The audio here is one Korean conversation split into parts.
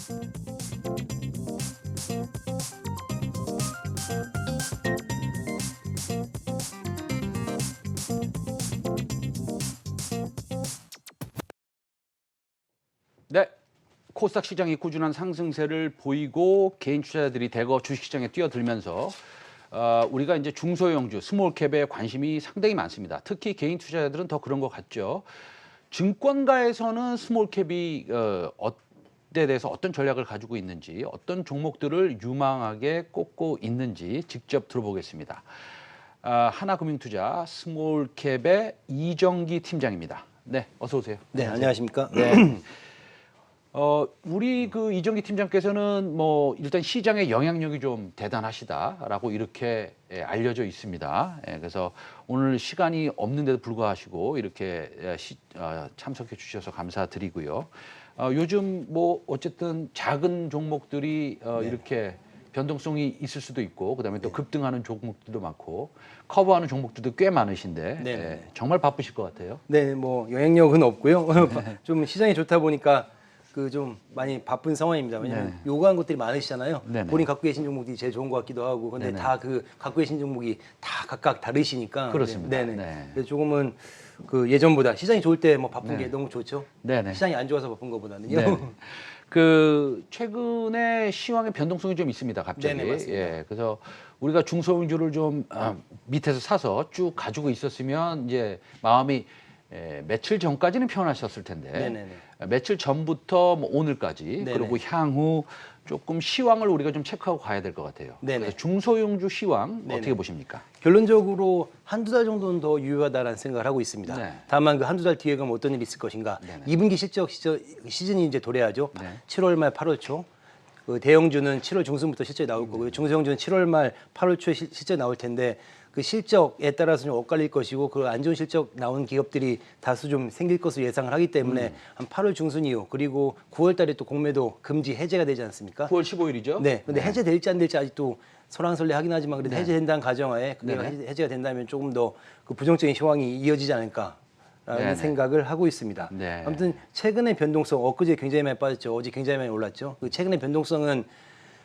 네, 코스닥 시장이 꾸준한 상승세를 보이고 개인 투자자들이 대거 주식시장에 뛰어들면서 우리가 이제 중소형주, 스몰캡에 관심이 상당히 많습니다. 특히 개인 투자자들은 더 그런 것 같죠. 증권가에서는 스몰캡이 에 대해서 어떤 전략을 가지고 있는지, 어떤 종목들을 유망하게 꼽고 있는지 직접 들어보겠습니다. 하나금융투자 스몰캡의 이정기 팀장입니다. 네, 어서 오세요. 네, 안녕하십니까? 네. 우리 그 이정기 팀장께서는 뭐 일단 시장의 영향력이 좀 대단하시다라고 이렇게 알려져 있습니다. 그래서 오늘 시간이 없는데도 불구하고 이렇게 참석해 주셔서 감사드리고요. 요즘 뭐 어쨌든 작은 종목들이 이렇게 변동성이 있을 수도 있고, 그다음에 또 급등하는 종목들도 많고, 커버하는 종목들도 꽤 많으신데 정말 바쁘실 것 같아요. 네, 뭐 영향력은 없고요. 좀 시장이 좋다 보니까 그 좀 많이 바쁜 상황입니다. 왜냐하면 요구한 것들이 많으시잖아요. 네네. 본인 갖고 계신 종목들이 제일 좋은 것 같기도 하고, 근데 다 그 갖고 계신 종목이 다 각각 다르시니까. 그렇습니다. 네네. 네. 그래서 조금은 그 예전보다 시장이 좋을 때 뭐 바쁜 게 너무 좋죠. 네네. 시장이 안 좋아서 바쁜 것보다는요. 네. 그 최근에 시황의 변동성이 좀 있습니다. 갑자기. 네네, 맞습니다. 예. 그래서 우리가 중소형주를 좀 밑에서 사서 쭉 가지고 있었으면 이제 마음이 며칠 전까지는 편하셨을 텐데 네네네. 며칠 전부터 뭐 오늘까지 네네. 그리고 향후 조금 시황을 우리가 좀 체크하고 가야 될 것 같아요. 네네. 그래서 중소형주 시황 네네. 어떻게 보십니까? 결론적으로 한두 달 정도는 더 유효하다라는 생각을 하고 있습니다. 네. 다만 그 한두 달 뒤에 가면 어떤 일이 있을 것인가. 네네. 2분기 실적 시즌이 이제 도래하죠. 네. 7월 말 8월 초. 그 대형주는 7월 중순부터 실적이 나올 거고요. 중소형주는 7월 말 8월 초에 실적이 나올 텐데 그 실적에 따라서 좀 엇갈릴 것이고 그 안 좋은 실적 나온 기업들이 다수 좀 생길 것으로 예상을 하기 때문에 한 8월 중순 이후 그리고 9월 달에 또 공매도 금지 해제가 되지 않습니까? 9월 15일이죠? 네. 근데 해제될지 안 될지 아직도 설왕설래하긴 하지만 그래도 해제된다는 가정하에 그게 네네. 해제가 된다면 조금 더 그 부정적인 상황이 이어지지 않을까라는 네네. 생각을 하고 있습니다. 네. 아무튼 최근의 변동성 엊그제 굉장히 많이 빠졌죠. 어제 굉장히 많이 올랐죠. 그 최근의 변동성은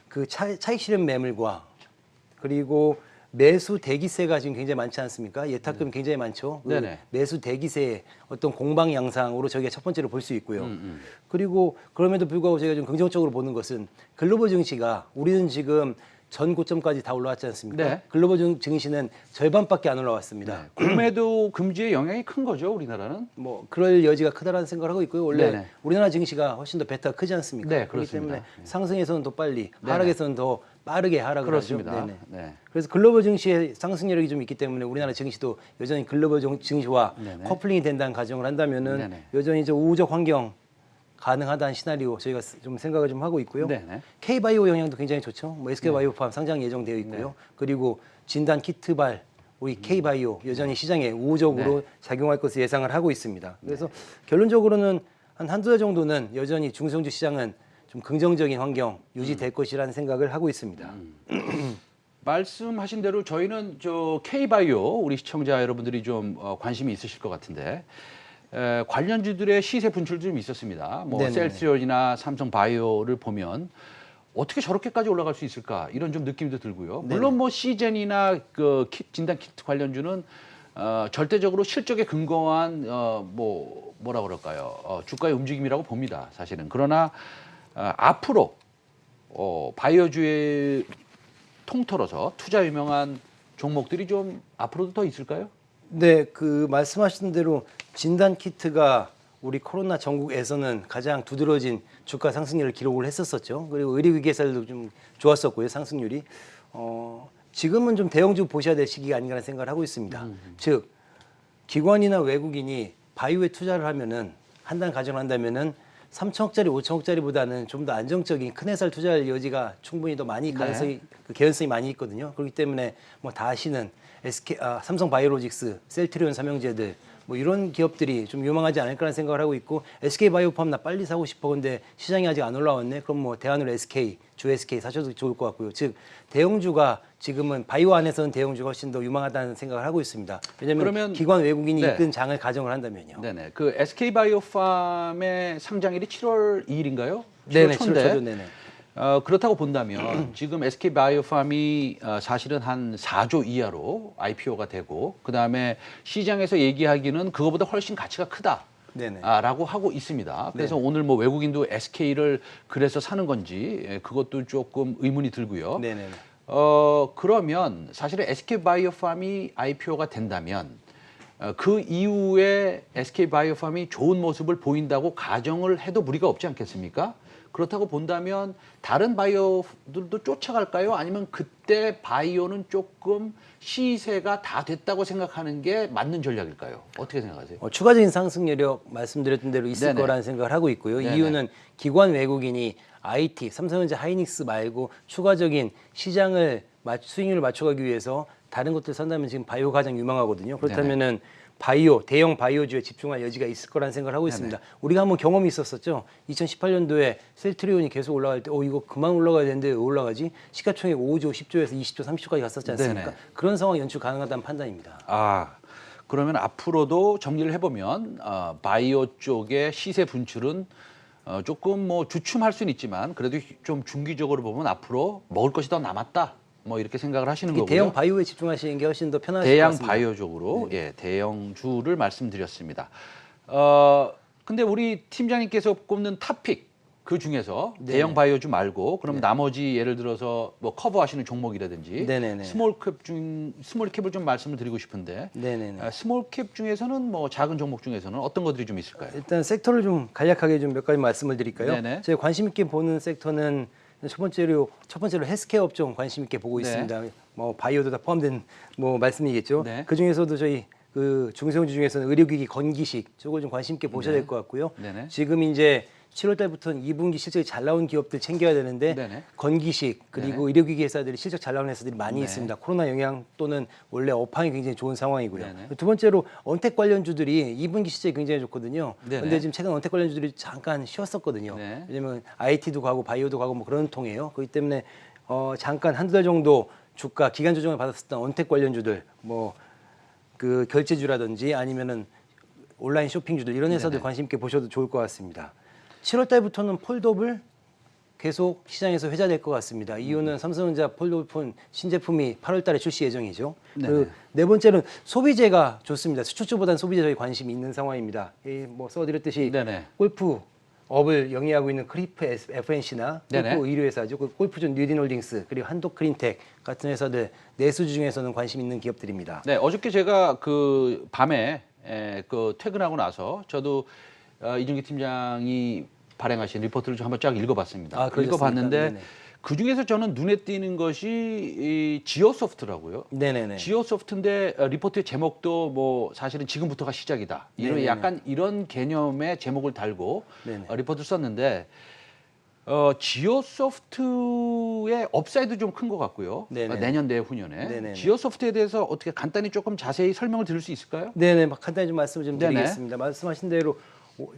그 차익 실현 매물과 그리고 매수 대기세가 지금 굉장히 많지 않습니까? 예탁금이 굉장히 많죠. 그 네네. 매수 대기세의 어떤 공방 양상으로 저희가 첫 번째로 볼 수 있고요. 그리고 그럼에도 불구하고 저희가 좀 긍정적으로 보는 것은 글로벌 증시가 우리는 지금 전 고점까지 다 올라왔지 않습니까? 네. 글로벌 증시는 절반밖에 안 올라왔습니다. 공매도 금지의 영향이 큰 거죠, 우리나라는? 뭐 그럴 여지가 크다라는 생각을 하고 있고요. 원래 네네. 우리나라 증시가 훨씬 더 베타가 크지 않습니까? 네, 그렇기 그렇습니다. 때문에 상승에서는 더 빨리, 하락에서는 더 빠르게 하락을 그렇습니다. 하죠. 네네. 네. 그래서 글로벌 증시의 상승력이 좀 있기 때문에 우리나라 증시도 여전히 글로벌 증시와 네네. 커플링이 된다는 가정을 한다면은 네네. 여전히 저 우호적 환경 가능하다는 시나리오 저희가 좀 생각을 좀 하고 있고요. 네네. K바이오 영향도 굉장히 좋죠. 뭐 SK바이오팜 상장 예정되어 있고요. 그리고 진단 키트발 우리 K바이오 여전히 시장에 우호적으로 작용할 것을 예상을 하고 있습니다. 그래서 결론적으로는 한두 달 정도는 여전히 중소형주 시장은 좀 긍정적인 환경 유지될 것이라는 생각을 하고 있습니다. 말씀하신 대로 저희는 저 K바이오 우리 시청자 여러분들이 좀 관심이 있으실 것 같은데 관련주들의 시세 분출도 좀 있었습니다. 뭐 네네. 셀트리온이나 삼성바이오를 보면 어떻게 저렇게까지 올라갈 수 있을까 이런 좀 느낌도 들고요. 물론 뭐 시젠이나 그 진단 키트 관련주는 절대적으로 실적에 근거한 뭐라 그럴까요? 주가의 움직임이라고 봅니다. 사실은. 그러나 앞으로 바이오주의 통틀어서 투자 유명한 종목들이 좀 앞으로도 더 있을까요? 네, 그 말씀하신 대로 진단 키트가 우리 코로나 전국에서는 가장 두드러진 주가 상승률을 기록을 했었었죠. 그리고 의료기계살도 좀 좋았었고요, 상승률이. 지금은 좀 대형주 보셔야 될 시기가 아닌가라는 생각을 하고 있습니다. 즉 기관이나 외국인이 바이오에 투자를 하면은 한단 가정을 한다면은 3천억짜리, 5천억짜리보다는 좀 더 안정적인 큰 회사를 투자할 여지가 충분히 더 많이 가능성이 그 개연성이 많이 있거든요. 그렇기 때문에 뭐 다 아시는 삼성바이오로직스, 셀트리온 삼형제들, 뭐 이런 기업들이 좀 유망하지 않을까라는 생각을 하고 있고 SK 바이오팜 나 빨리 사고 싶어 근데 시장이 아직 안 올라왔네. 그럼 뭐 대안으로 SK 주 SK 사셔도 좋을 것 같고요. 즉 대형주가 지금은 바이오 안에서는 대형주가 훨씬 더 유망하다는 생각을 하고 있습니다. 왜냐하면 그러면 기관 외국인이 네. 이끈 장을 가정을 한다면요. 네네. 그 SK 바이오팜의 상장일이 7월 2일인가요? 네네, 7월 초인데. 7월 초죠. 네네. 그렇다고 본다면 지금 SK 바이오팜이 사실은 한 4조 이하로 IPO가 되고 그다음에 시장에서 얘기하기는 그거보다 훨씬 가치가 크다. 네네. 라고 하고 있습니다. 그래서 오늘 뭐 외국인도 SK를 그래서 사는 건지 그것도 조금 의문이 들고요. 네네네. 그러면 사실은 SK 바이오팜이 IPO가 된다면 그 이후에 SK 바이오팜이 좋은 모습을 보인다고 가정을 해도 무리가 없지 않겠습니까? 그렇다고 본다면 다른 바이오들도 쫓아갈까요? 아니면 그때 바이오는 조금 시세가 다 됐다고 생각하는 게 맞는 전략일까요? 어떻게 생각하세요? 추가적인 상승 여력 말씀드렸던 대로 있을 네네. 거라는 생각을 하고 있고요. 네네. 이유는 기관 외국인이 IT, 삼성전자 하이닉스 말고 추가적인 시장을 수익률을 맞춰가기 위해서 다른 것들 산다면 지금 바이오가 가장 유망하거든요. 그렇다면은 바이오, 대형 바이오주에 집중할 여지가 있을 거라는 생각을 하고 있습니다. 우리가 한번 경험이 있었었죠. 2018년도에 셀트리온이 계속 올라갈 때, 이거 그만 올라가야 되는데 왜 올라가지? 시가총액 5조, 10조에서 20조, 30조까지 갔었지 않습니까? 네네. 그런 상황 연출 가능하다는 판단입니다. 그러면 앞으로도 정리를 해보면 바이오 쪽의 시세 분출은 조금 뭐 주춤할 수는 있지만 그래도 좀 중기적으로 보면 앞으로 먹을 것이 더 남았다. 뭐 이렇게 생각을 하시는 거고요. 대형 바이오에 집중하시는 게 훨씬 더 편하실 것 대형 같습니다. 바이오적으로 대형주를 말씀드렸습니다. 근데 우리 팀장님께서 꼽는 탑픽 그 중에서 대형 바이오주 말고 그럼 나머지 예를 들어서 뭐 커버하시는 종목이라든지 네네네. 스몰캡을 좀 말씀을 드리고 싶은데 네네네. 스몰캡 중에서는 뭐 작은 종목 중에서는 어떤 것들이 좀 있을까요? 일단 섹터를 좀 간략하게 좀 몇 가지 말씀을 드릴까요? 네네. 제가 관심 있게 보는 섹터는 첫 번째로 헬스케어 업종 관심 있게 보고 네. 있습니다. 뭐 바이오도 다 포함된 뭐 말씀이겠죠. 네. 그 중에서도 저희 그 중소형주 중에서는 의료기기 건기식 저걸 좀 관심 있게 보셔야 될 것 같고요. 네네. 지금 이제 7월 달부터는 2분기 실적이 잘 나온 기업들 챙겨야 되는데 네네. 건기식 그리고 네네. 의료기기 회사들이 실적 잘 나오는 회사들이 많이 네. 있습니다. 코로나 영향 또는 원래 업황이 굉장히 좋은 상황이고요. 네네. 두 번째로 언택 관련주들이 2분기 실적이 굉장히 좋거든요. 네네. 근데 지금 최근 언택 관련주들이 잠깐 쉬었었거든요. 네. 왜냐면 IT도 가고 바이오도 가고 뭐 그런 통이에요. 그렇기 때문에 잠깐 한두 달 정도 주가 기간 조정을 받았었던 언택 관련주들 뭐 그 결제주라든지 아니면은 온라인 쇼핑주들 이런 회사들 네네. 관심 있게 보셔도 좋을 것 같습니다. 7월 달부터는 폴더블 계속 시장에서 회자될 것 같습니다. 이유는 삼성전자 폴더블 폰 신제품이 8월 달에 출시 예정이죠. 그리고 네 번째는 소비재가 좋습니다. 수출주보다는 소비재에 관심이 있는 상황입니다. 뭐 써드렸듯이 네네. 골프 업을 영위하고 있는 크리프 FNC나 네네. 골프 의류회사죠. 골프존 뉴딘홀딩스 그리고 한독크린텍 같은 회사들 내수주 중에서는 관심 있는 기업들입니다. 네, 어저께 제가 그 밤에 그 퇴근하고 나서 저도 이준기 팀장이 발행하신 리포트를 좀 한번 쫙 읽어봤습니다. 아, 그러셨습니까? 읽어봤는데 네네. 그 중에서 저는 눈에 띄는 것이 이 지오소프트라고요. 네네네. 지오소프트인데 리포트의 제목도 뭐 사실은 지금부터가 시작이다. 이런 네네네. 약간 이런 개념의 제목을 달고 네네. 리포트를 썼는데 지오소프트의 업사이드 좀 큰 것 같고요. 네네. 내년 내후년에 네네네. 지오소프트에 대해서 어떻게 간단히 조금 자세히 설명을 드릴 수 있을까요? 네네, 간단히 좀 말씀을 좀 네네. 드리겠습니다. 말씀하신 대로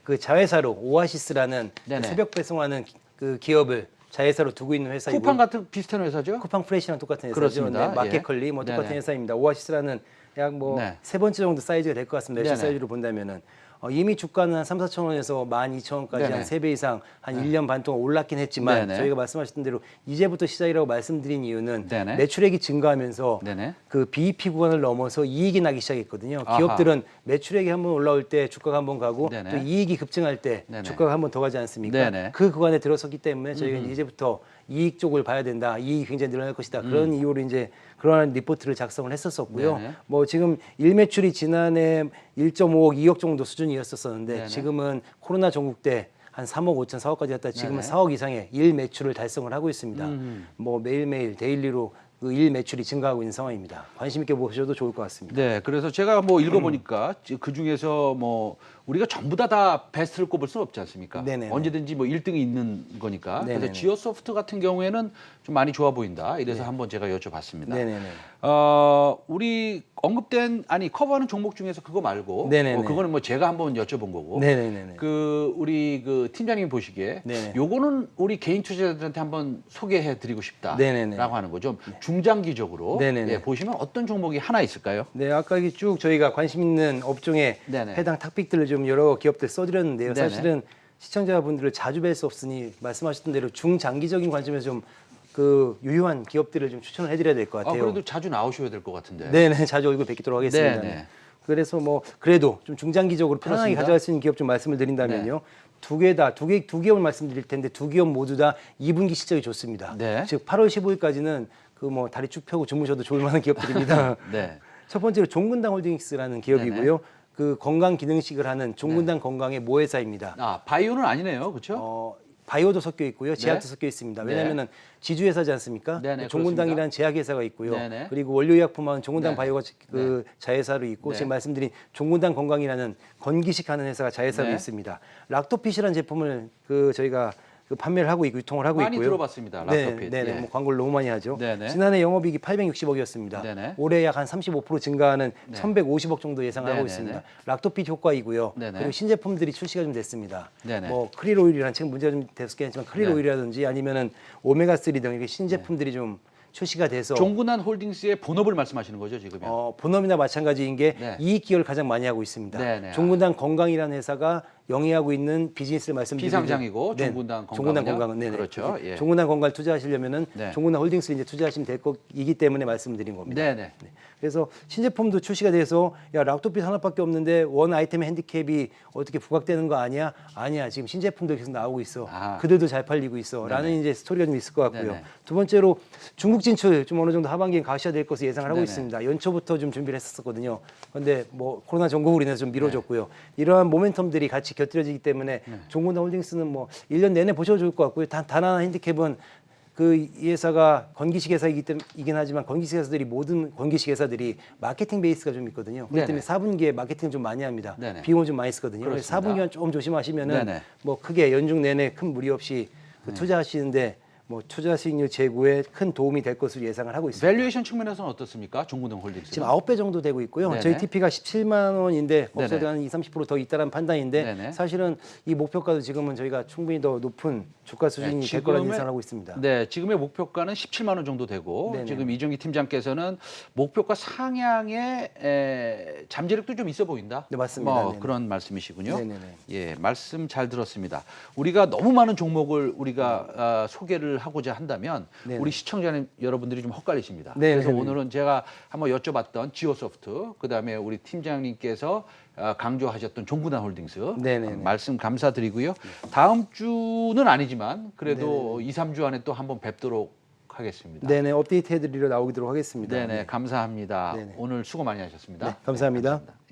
그 자회사로 오아시스라는 네네. 새벽 배송하는 그 기업을 자회사로 두고 있는 회사이고 쿠팡 같은 비슷한 회사죠? 쿠팡 프레시랑 똑같은 회사죠. 그렇습니다. 네, 마켓컬리 예. 뭐 똑같은 네네. 회사입니다. 오아시스라는 약 뭐 네. 세 번째 정도 사이즈가 될 것 같습니다. 네네. 사이즈로 본다면은 이미 주가는 한 3, 4천 원에서 12,000원까지 네네. 한 3배 이상 한 1년 반 동안 올랐긴 했지만 네네. 저희가 말씀하셨던 대로 이제부터 시작이라고 말씀드린 이유는 네네. 매출액이 증가하면서 네네. 그 BEP 구간을 넘어서 이익이 나기 시작했거든요. 아하. 기업들은 매출액이 한번 올라올 때 주가가 한번 가고 네네. 또 이익이 급증할 때 네네. 주가가 한번 더 가지 않습니까? 네네. 그 구간에 들어섰기 때문에 저희가 이제부터 이익 쪽을 봐야 된다. 이익이 굉장히 늘어날 것이다. 그런 이유로 이제 그러한 리포트를 작성을 했었었고요. 네네. 뭐 지금 일매출이 지난해 1.5억, 2억 정도 수준이었었는데 네네. 지금은 코로나 전국 때 한 3억 5천, 4억까지 갔다 지금은 네네. 4억 이상의 일 매출을 달성을 하고 있습니다. 뭐 매일매일 데일리로 그 일 매출이 증가하고 있는 상황입니다. 관심 있게 보셔도 좋을 것 같습니다. 네, 그래서 제가 뭐 읽어보니까 그 중에서 뭐 우리가 전부 다 베스트를 꼽을 수는 없지 않습니까? 네네네. 언제든지 뭐 1등이 있는 거니까. 네네네. 그래서 지오소프트 같은 경우에는 좀 많이 좋아 보인다. 이래서 한번 제가 여쭤봤습니다. 네네네. 우리 언급된 커버하는 종목 중에서 그거 말고 네네네. 그거는 뭐 제가 한번 여쭤본 거고 네네네. 우리 팀장님 보시기에 네네. 요거는 우리 개인 투자자들한테 한번 소개해 드리고 싶다라고 네네네. 하는 거죠. 중장기적으로 네네네. 예, 보시면 어떤 종목이 하나 있을까요? 네, 아까 이게 쭉 저희가 관심 있는 업종에 네네. 해당 탑픽들을 좀 여러 기업들 써드렸는데요. 네네. 사실은 시청자분들을 자주 뵐 수 없으니 말씀하셨던 대로 중장기적인 관점에서 좀 유효한 기업들을 좀 추천을 해드려야 될 것 같아요. 그래도 자주 나오셔야 될 것 같은데. 네네, 자주 얼굴 뵙도록 하겠습니다. 네네. 그래서 뭐 그래도 좀 중장기적으로 편안하게 그렇습니다. 가져갈 수 있는 기업 좀 말씀을 드린다면요. 두 기업을 말씀드릴 텐데 두 기업 모두 다 2분기 실적이 좋습니다. 네. 즉 8월 15일까지는 다리 쭉 펴고 주무셔도 좋을 만한 기업들입니다. 네. 첫 번째로 종근당 홀딩스라는 기업이고요. 그 건강 기능식을 하는 종근당 건강의 모회사입니다. 바이오는 아니네요, 그렇죠? 바이오도 섞여 있고요, 제약도 네. 섞여 있습니다. 네. 왜냐하면은 지주회사지 않습니까? 네네, 종근당이라는 제약회사가 있고요. 네네. 그리고 원료의약품하고는 종근당 네네. 바이오가 자회사로 있고 네. 지금 말씀드린 종근당 건강이라는 건기식 하는 회사가 자회사로 네. 있습니다. 락토핏이라는 제품을 저희가 판매를 하고 있고 유통을 하고 많이 있고요. 들어봤습니다, 락토핏. 네, 예. 뭐 광고를 너무 많이 하죠. 네네. 지난해 영업이익이 860억이었습니다. 네네. 올해 약 한 35% 증가하는 네. 1,150억 정도 예상을 하고 네네네. 있습니다. 락토핏 효과이고요. 네네. 그리고 신제품들이 출시가 좀 됐습니다. 네네. 뭐 크릴 오일이라는 지금 문제가 좀 됐었긴 했지만 크릴 네. 오일이라든지 아니면은 오메가 3 등 이렇게 신제품들이 좀 출시가 돼서 종근한 홀딩스의 본업을 말씀하시는 거죠, 지금요? 본업이나 마찬가지인 게 네. 이익 기여를 가장 많이 하고 있습니다. 네네. 종근당 건강이라는 회사가 영위하고 있는 비즈니스를 말씀드리면 비상장이고 종근당 종근당 건강은요? 건강은 네네. 그렇죠. 예. 종근당 건강을 투자하시려면은 네. 종근당 홀딩스를 이제 투자하시면 될 거이기 때문에 말씀드린 겁니다. 네네. 네. 그래서 신제품도 출시가 돼서 야 락토핏 하나밖에 없는데 원 아이템의 핸디캡이 어떻게 부각되는 거 아니야? 아니야. 지금 신제품도 계속 나오고 있어. 아. 그들도 잘 팔리고 있어. 라는 이제 스토리가 좀 있을 것 같고요. 네네. 두 번째로 중국 진출 좀 어느 정도 하반기에 가셔야 될 것을 예상을 하고 네네. 있습니다. 연초부터 좀 준비를 했었거든요. 그런데 뭐 코로나 전국으로 인해서 좀 미뤄졌고요. 이러한 모멘텀들이 같이 곁들여지기 때문에 종근당 홀딩스는 뭐 1년 내내 보셔도 좋을 것 같고요. 단 하나 핸디캡은 이 회사가 건기식 회사이긴 하지만 건기식 회사들이 모든 건기식 회사들이 마케팅 베이스가 좀 있거든요. 그렇기 때문에 4분기에 마케팅 좀 많이 합니다. 네네. 비용을 좀 많이 쓰거든요. 그래서 그렇습니다. 4분기만 조금 조심하시면은 네네. 뭐 크게 연중 내내 큰 무리 없이 투자하시는데 뭐 투자 수익률 제고에 큰 도움이 될 것으로 예상을 하고 있습니다. 밸류에이션 측면에서는 어떻습니까? 종근당 홀딩스. 지금 9배 정도 되고 있고요. 네네. 저희 TP가 17만 원인데 네네. 업소도 한 20-30%더 있다는 판단인데 네네. 사실은 이 목표가도 지금은 저희가 충분히 더 높은 주가 수준이 될 거라는 예상을 하고 있습니다. 네, 지금의 목표가는 17만 원 정도 되고 네네. 지금 이정기 팀장께서는 목표가 상향의 잠재력도 좀 있어 보인다. 네, 맞습니다. 뭐 네네. 그런 말씀이시군요. 네네네. 예, 말씀 잘 들었습니다. 우리가 너무 많은 종목을 우리가 소개를 하고자 한다면 네네. 우리 시청자 여러분들이 좀 헛갈리십니다. 네네네. 그래서 오늘은 제가 한번 여쭤봤던 지오소프트, 그다음에 우리 팀장님께서 강조하셨던 종근당 홀딩스 네네네. 말씀 감사드리고요. 다음 주는 아니지만 그래도 2, 3주 안에 또 한번 뵙도록 하겠습니다. 네네, 업데이트 해드리러 나오도록 하겠습니다. 네네, 감사합니다. 네네. 오늘 수고 많이 하셨습니다. 네, 감사합니다. 감사합니다.